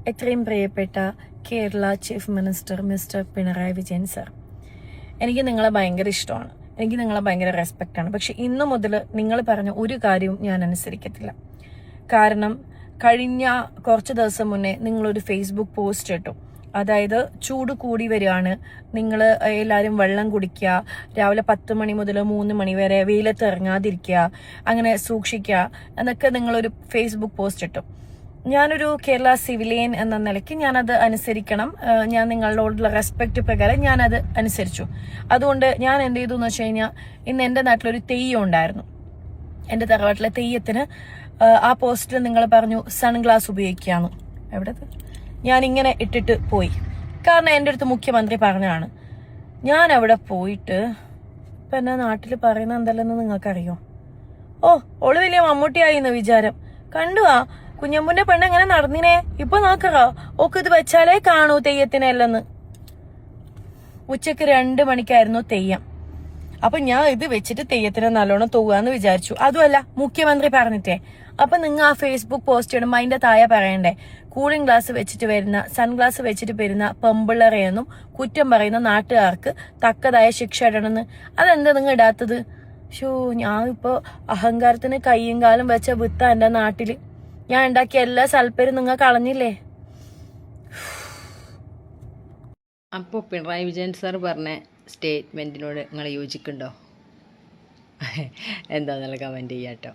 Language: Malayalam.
എത്രയും പ്രിയപ്പെട്ട Kerala chief minister mister Pinarayi Vijayan sir, എനിക്ക് നിങ്ങളെ ഭയങ്കര ഇഷ്ടമാണ്, എനിക്ക് നിങ്ങളെ ഭയങ്കര റെസ്പെക്റ്റാണ്. പക്ഷെ ഇന്നു മുതൽ നിങ്ങൾ പറഞ്ഞ ഒരു കാര്യവും ഞാൻ അനുസരിക്കത്തില്ല. കാരണം കഴിഞ്ഞ കുറച്ച് ദിവസം മുന്നേ നിങ്ങളൊരു ഫേസ്ബുക്ക് പോസ്റ്റ് ഇട്ടു. അതായത് ചൂട് കൂടി വരികയാണ്, നിങ്ങൾ എല്ലാവരും വെള്ളം കുടിക്കുക, രാവിലെ 10 മണി മുതൽ 3 മണി വരെ വെയിലത്ത് ഇറങ്ങാതിരിക്കുക, അങ്ങനെ സൂക്ഷിക്കുക എന്നൊക്കെ നിങ്ങളൊരു ഫേസ്ബുക്ക് പോസ്റ്റ് ഇട്ടു. ഞാനൊരു കേരള സിവിലിയൻ എന്ന നിലയ്ക്ക് ഞാനത് അനുസരിക്കണം. ഞാൻ നിങ്ങളോടുള്ള റെസ്പെക്ട് പ്രകാരം ഞാനത് അനുസരിച്ചു. അതുകൊണ്ട് ഞാൻ എന്ത് ചെയ്തു എന്ന് വെച്ച് കഴിഞ്ഞാൽ, ഇന്ന് എൻ്റെ നാട്ടിലൊരു തെയ്യം ഉണ്ടായിരുന്നു. എൻ്റെ തറവാട്ടിലെ തെയ്യത്തിന് ആ പോസ്റ്റിൽ നിങ്ങൾ പറഞ്ഞു സൺഗ്ലാസ് ഉപയോഗിക്കാന്ന്. എവിടത് ഞാനിങ്ങനെ ഇട്ടിട്ട് പോയി. കാരണം എൻ്റെ അടുത്ത് മുഖ്യമന്ത്രി പറഞ്ഞതാണ്. ഞാൻ അവിടെ പോയിട്ട് ഇപ്പം എൻ്റെ നാട്ടിൽ പറയുന്ന എന്തല്ലെന്ന് നിങ്ങൾക്കറിയോ? ഓള് വലിയ മമ്മൂട്ടിയായി എന്ന് വിചാരം. കണ്ടുവാ കുഞ്ഞമ്പുന്റെ പെണ്ണ് എങ്ങനെ നടന്നിനെ. ഇപ്പൊ നോക്കറോ, ഓക്ക് ഇത് വെച്ചാലേ കാണൂ തെയ്യത്തിനല്ലെന്ന്. ഉച്ചക്ക് 2 മണിക്കായിരുന്നു തെയ്യം. അപ്പൊ ഞാൻ ഇത് വെച്ചിട്ട് തെയ്യത്തിന് നല്ലോണം തൂവാന്ന് വിചാരിച്ചു. അതുമല്ല, മുഖ്യമന്ത്രി പറഞ്ഞിട്ടേ. അപ്പൊ നിങ്ങൾ ആ ഫേസ്ബുക്ക് പോസ്റ്റ് ഇടുമ്പോ അതിന്റെ താഴെ പറയണ്ടേ, കൂളിംഗ് ഗ്ലാസ് വെച്ചിട്ട് വരുന്ന, സൺഗ്ലാസ് വെച്ചിട്ട് വരുന്ന പെമ്പിള്ളറെയൊന്നും കുറ്റം പറയുന്ന നാട്ടുകാർക്ക് തക്കതായ ശിക്ഷ ഇടണമെന്ന്. അതെന്താ നിങ്ങൾ ഇടാത്തത്? ഞാൻ ഇപ്പൊ അഹങ്കാരത്തിന് കയ്യും കാലും വെച്ച വിത്ത എന്റെ നാട്ടില് ഞാൻ ഉണ്ടാക്കിയ എല്ലാ സൽപ്പേരും നിങ്ങൾ കളഞ്ഞില്ലേ? അപ്പോൾ പിണറായി വിജയൻ സാർ പറഞ്ഞ സ്റ്റേറ്റ്മെൻറ്റിനോട് നിങ്ങൾ യോജിക്കുന്നുണ്ടോ? എന്താണെന്നുള്ള കമൻറ്റ് ചെയ്യാം കേട്ടോ.